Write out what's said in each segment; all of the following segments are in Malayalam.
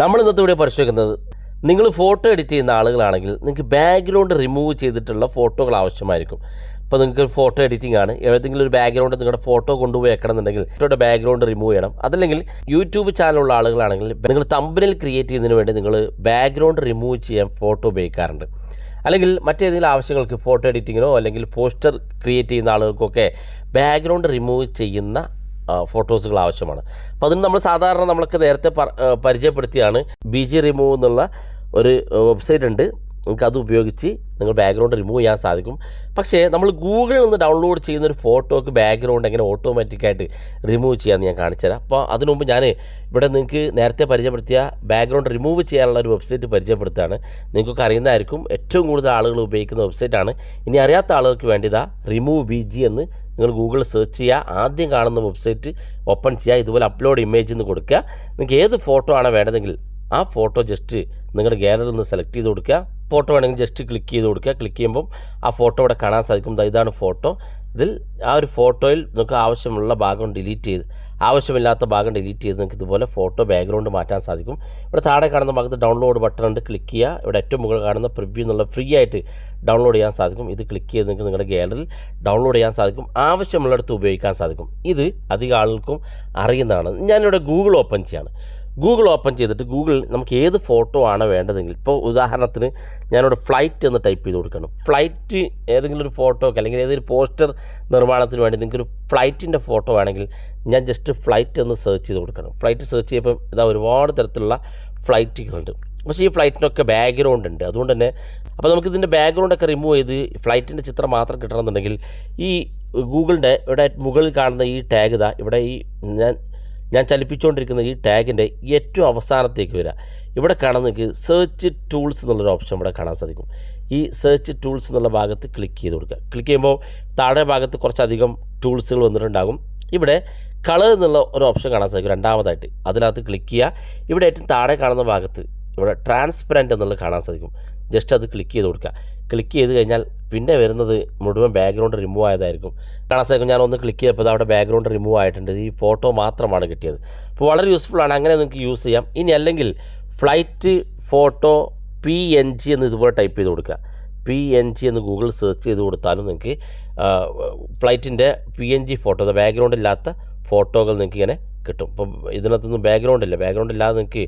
നമ്മൾ ഇന്നത്തെ വീഡിയോ പരിശോധിക്കുന്നത് നിങ്ങൾ ഫോട്ടോ എഡിറ്റ് ചെയ്യുന്ന ആളുകളാണെങ്കിൽ നിങ്ങൾക്ക് ബാക്ക്ഗ്രൗണ്ട് റിമൂവ് ചെയ്തിട്ടുള്ള ഫോട്ടോകൾ ആവശ്യമായിരിക്കും. അപ്പോൾ നിങ്ങൾക്ക് ഫോട്ടോ എഡിറ്റിംഗ് ആണ്, ഏതെങ്കിലും ഒരു ബാക്ക്ഗ്രൗണ്ട് നിങ്ങളുടെ ഫോട്ടോ കൊണ്ടുപോയി വെക്കണമെന്നുണ്ടെങ്കിൽ ഫോട്ടോയുടെ ബാക്ക്ഗ്രൗണ്ട് റിമൂവ് ചെയ്യണം. അതല്ലെങ്കിൽ യൂട്യൂബ് ചാനലുള്ള ആളുകളാണെങ്കിൽ നിങ്ങൾ തമ്പനെയിൽ ക്രിയേറ്റ് ചെയ്യുന്നതിന് വേണ്ടി നിങ്ങൾ ബാക്ക്ഗ്രൗണ്ട് റിമൂവ് ചെയ്യാൻ ഫോട്ടോ ഉപയോഗിക്കാറുണ്ട്. അല്ലെങ്കിൽ മറ്റേതെങ്കിലും ആവശ്യങ്ങൾക്ക് ഫോട്ടോ എഡിറ്റിങ്ങിനോ അല്ലെങ്കിൽ പോസ്റ്റർ ക്രിയേറ്റ് ചെയ്യുന്ന ആളുകൾക്കൊക്കെ ബാക്ക്ഗ്രൗണ്ട് റിമൂവ് ചെയ്യുന്ന ഫോട്ടോസുകൾ ആവശ്യമാണ്. അപ്പോൾ അതിന് നമ്മൾ സാധാരണ നമ്മൾക്ക് നേരത്തെ പരിചയപ്പെടുത്തിയാണ് BG റിമൂവ് എന്നുള്ള ഒരു വെബ്സൈറ്റ് ഉണ്ട്. നിങ്ങൾക്ക് അത് ഉപയോഗിച്ച് നിങ്ങൾ ബാക്ക്ഗ്രൗണ്ട് റിമൂവ് ചെയ്യാൻ സാധിക്കും. പക്ഷേ നമ്മൾ ഗൂഗിളിൽ നിന്ന് ഡൗൺലോഡ് ചെയ്യുന്നൊരു ഫോട്ടോക്ക് ബാക്ക്ഗ്രൗണ്ട് എങ്ങനെ ഓട്ടോമാറ്റിക്കായിട്ട് റിമൂവ് ചെയ്യാമെന്ന് ഞാൻ കാണിച്ചുതരാം. അപ്പോൾ അതിനു മുമ്പ് ഞാൻ ഇവിടെ നിങ്ങൾക്ക് നേരത്തെ പരിചയപ്പെടുത്തിയ ബാക്ക്ഗ്രൗണ്ട് റിമൂവ് ചെയ്യാനുള്ള ഒരു വെബ്സൈറ്റ് പരിചയപ്പെടുത്തുകയാണ്. നിങ്ങൾക്കൊക്കെ അറിയുന്നതായിരിക്കും, ഏറ്റവും കൂടുതൽ ആളുകൾ ഉപയോഗിക്കുന്ന വെബ്സൈറ്റാണ്. ഇനി അറിയാത്ത ആളുകൾക്ക് വേണ്ടിയതാ റിമൂവ് BG എന്ന് നിങ്ങൾ ഗൂഗിളിൽ സെർച്ച് ചെയ്യുക. ആദ്യം കാണുന്ന വെബ്സൈറ്റ് ഓപ്പൺ ചെയ്യുക, ഇതുപോലെ അപ്ലോഡ് ഇമേജ് എന്ന് കൊടുക്കുക. നിങ്ങൾക്ക് ഏത് ഫോട്ടോ ആണ് വേണ്ടതെങ്കിൽ ആ ഫോട്ടോ ജസ്റ്റ് നിങ്ങളുടെ ഗാലറിയിൽ നിന്ന് സെലക്ട് ചെയ്ത് കൊടുക്കുക. ഫോട്ടോ വേണമെങ്കിൽ ജസ്റ്റ് ക്ലിക്ക് ചെയ്ത് കൊടുക്കുക. ക്ലിക്ക് ചെയ്യുമ്പം ആ ഫോട്ടോ ഇവിടെ കാണാൻ സാധിക്കും. ഇതാണ് ഫോട്ടോ. ഇതിൽ ആ ഒരു ഫോട്ടോയിൽ നിങ്ങൾക്ക് ആവശ്യമുള്ള ഭാഗം ഡിലീറ്റ് ചെയ്ത് ആവശ്യമില്ലാത്ത ഭാഗം ഡിലീറ്റ് ചെയ്ത് നിങ്ങൾക്ക് ഇതുപോലെ ഫോട്ടോ ബാക്ക്ഗ്രൗണ്ട് മാറ്റാൻ സാധിക്കും. ഇവിടെ താഴെ കാണുന്ന ഭാഗത്ത് ഡൗൺലോഡ് ബട്ടൺ ഉണ്ട്, ക്ലിക്ക് ചെയ്യുക. ഇവിടെ ഏറ്റവും മുകളിൽ കാണുന്ന പ്രിവ്യൂ എന്നുള്ള ഫ്രീ ആയിട്ട് ഡൗൺലോഡ് ചെയ്യാൻ സാധിക്കും. ഇത് ക്ലിക്ക് ചെയ്ത് നിങ്ങൾക്ക് നിങ്ങളുടെ ഗാലറിയിൽ ഡൗൺലോഡ് ചെയ്യാൻ സാധിക്കും. ആവശ്യമുള്ളിടത്ത് ഉപയോഗിക്കാൻ സാധിക്കും. ഇത് അധികം ആളുകൾക്കും അറിയുന്നതാണ്. ഞാനിവിടെ ഗൂഗിൾ ഓപ്പൺ ചെയ്യാണ്. ഗൂഗിൾ ഓപ്പൺ ചെയ്തിട്ട് ഗൂഗിൾ നമുക്ക് ഏത് ഫോട്ടോ ആണ് വേണ്ടതെങ്കിൽ, ഇപ്പോൾ ഉദാഹരണത്തിന് ഞാനിവിടെ ഫ്ലൈറ്റ് എന്ന് ടൈപ്പ് ചെയ്ത് കൊടുക്കണം. ഫ്ലൈറ്റ് ഏതെങ്കിലും ഒരു ഫോട്ടോക്ക് അല്ലെങ്കിൽ ഏതെങ്കിലും പോസ്റ്റർ നിർമ്മാണത്തിന് വേണ്ടി നിങ്ങൾക്കൊരു ഫ്ലൈറ്റിൻ്റെ ഫോട്ടോ വേണമെങ്കിൽ ഞാൻ ജസ്റ്റ് ഫ്ലൈറ്റ് എന്ന് സെർച്ച് ചെയ്ത് കൊടുക്കണം. ഫ്ലൈറ്റ് സെർച്ച് ചെയ്യുമ്പം ഇതാ ഒരുപാട് തരത്തിലുള്ള ഫ്ലൈറ്റുകളുണ്ട്. പക്ഷേ ഈ ഫ്ലൈറ്റിനൊക്കെ ബാക്ക്ഗ്രൗണ്ട് ഉണ്ട്. അതുകൊണ്ട് തന്നെ അപ്പോൾ നമുക്കിതിൻ്റെ ബാക്ക്ഗ്രൗണ്ടൊക്കെ റിമൂവ് ചെയ്ത് ഫ്ലൈറ്റിൻ്റെ ചിത്രം മാത്രം കിട്ടണമെന്നുണ്ടെങ്കിൽ ഈ ഗൂഗിളിൻ്റെ ഇവിടെ മുകളിൽ കാണുന്ന ഈ ടാഗ് ഇതാ ഇവിടെ ഈ ഞാൻ ചലിപ്പിച്ചുകൊണ്ടിരിക്കുന്ന ഈ ടാഗിൻ്റെ ഏറ്റവും അവസാനത്തേക്ക് വരിക. ഇവിടെ കാണുന്ന നിങ്ങൾക്ക് സെർച്ച് ടൂൾസ് എന്നുള്ളൊരു ഓപ്ഷൻ ഇവിടെ കാണാൻ സാധിക്കും. ഈ സെർച്ച് ടൂൾസ് എന്നുള്ള ഭാഗത്ത് ക്ലിക്ക് ചെയ്ത് കൊടുക്കുക. ക്ലിക്ക് ചെയ്യുമ്പോൾ താഴെ ഭാഗത്ത് കുറച്ചധികം ടൂൾസുകൾ വന്നിട്ടുണ്ടാകും. ഇവിടെ കളർ എന്നുള്ള ഒരു ഓപ്ഷൻ കാണാൻ സാധിക്കും രണ്ടാമതായിട്ട്. അതിനകത്ത് ക്ലിക്ക് ചെയ്യുക. ഇവിടെ ഏറ്റവും താഴെ കാണുന്ന ഭാഗത്ത് ഇവിടെ ട്രാൻസ്പെറൻറ്റ് എന്നുള്ളത് കാണാൻ സാധിക്കും. ജസ്റ്റ് അത് ക്ലിക്ക് ചെയ്ത് കൊടുക്കുക. ക്ലിക്ക് ചെയ്ത് കഴിഞ്ഞാൽ പിന്നെ വരുന്നത് മുഴുവൻ ബാക്ക്ഗ്രൗണ്ട് റിമൂവ് ആയതായിരിക്കും കാണാൻ സാധിക്കും. ഞാനൊന്ന് ക്ലിക്ക് ചെയ്തപ്പോൾ അവിടെ ബാക്ക്ഗ്രൗണ്ട് റിമൂവ് ആയിട്ടുണ്ട്. ഈ ഫോട്ടോ മാത്രമാണ് കിട്ടിയത്. അപ്പോൾ വളരെ യൂസ്ഫുള്ളാണ്, അങ്ങനെ നിങ്ങൾക്ക് യൂസ് ചെയ്യാം. ഇനി അല്ലെങ്കിൽ ഫ്ലൈറ്റ് ഫോട്ടോ PNG എന്ന് ഇതുപോലെ ടൈപ്പ് ചെയ്ത് കൊടുക്കുക. PNG എന്ന് ഗൂഗിൾ സെർച്ച് ചെയ്ത് കൊടുത്താലും നിങ്ങൾക്ക് ഫ്ലൈറ്റിൻ്റെ PNG ഫോട്ടോ ബാക്ക്ഗ്രൗണ്ട് ഇല്ലാത്ത ഫോട്ടോകൾ നിങ്ങൾക്ക് ഇങ്ങനെ കിട്ടും. അപ്പം ഇതിനകത്തൊന്നും ബാക്ക്ഗ്രൗണ്ട് ഇല്ല, ബാക്ക്ഗ്രൗണ്ട് ഇല്ലാതെ നിങ്ങൾക്ക്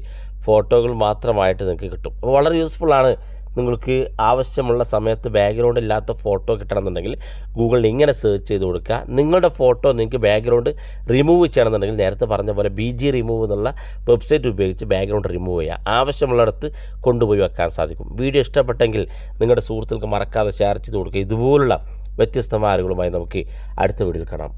ഫോട്ടോകൾ മാത്രമായിട്ട് നിങ്ങൾക്ക് കിട്ടും. അപ്പോൾ വളരെ യൂസ്ഫുള്ളാണ്. നിങ്ങൾക്ക് ആവശ്യമുള്ള സമയത്ത് ബാക്ക്ഗ്രൗണ്ട് ഇല്ലാത്ത ഫോട്ടോ കിട്ടണമെന്നുണ്ടെങ്കിൽ ഗൂഗിളിൽ ഇങ്ങനെ സെർച്ച് ചെയ്ത് കൊടുക്കുക. നിങ്ങളുടെ ഫോട്ടോ നിങ്ങൾക്ക് ബാക്ക്ഗ്രൗണ്ട് റിമൂവ് ചെയ്യണമെന്നുണ്ടെങ്കിൽ നേരത്തെ പറഞ്ഞ പോലെ BG റിമൂവ് എന്നുള്ള വെബ്സൈറ്റ് ഉപയോഗിച്ച് ബാക്ക്ഗ്രൗണ്ട് റിമൂവ് ചെയ്യുക. ആവശ്യമുള്ളിടത്ത് കൊണ്ടുപോയി വെക്കാൻ സാധിക്കും. വീഡിയോ ഇഷ്ടപ്പെട്ടെങ്കിൽ നിങ്ങളുടെ സുഹൃത്തുക്കൾക്ക് മറക്കാതെ ഷെയർ ചെയ്ത് കൊടുക്കുക. ഇതുപോലുള്ള വ്യത്യസ്തമായ അറിവുകളുമായി നമുക്ക് അടുത്ത വീഡിയോയിൽ കാണാം.